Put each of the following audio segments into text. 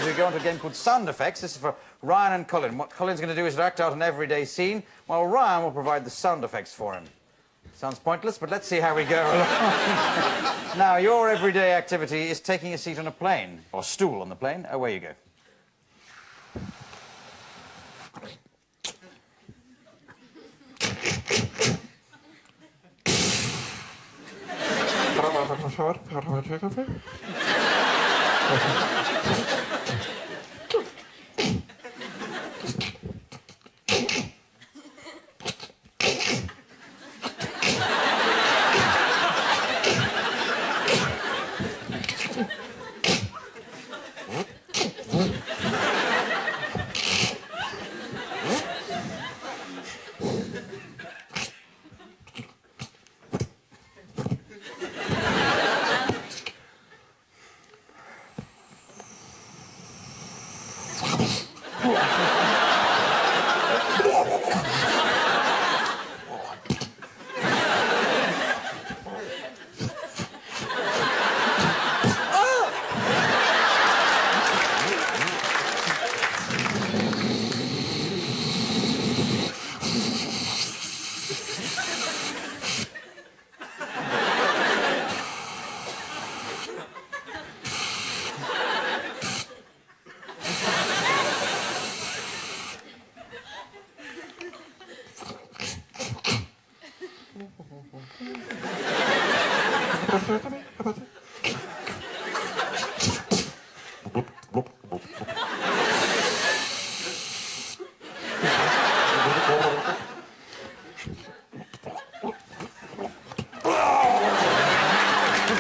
we go on to a game called Sound Effects. This is for Ryan and Colin. What Colin's going to do is act out an everyday scene, while Ryan will provide the sound effects for him. Sounds pointless, but let's see how we go along. Now, your everyday activity is taking a seat on a plane, or stool on the plane. Away you go.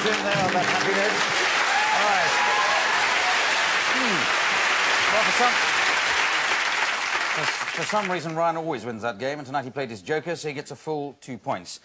In there on that happy note. All right. Well, for some reason, Ryan always wins that game, and tonight he played his joker, so he gets a full 2 points.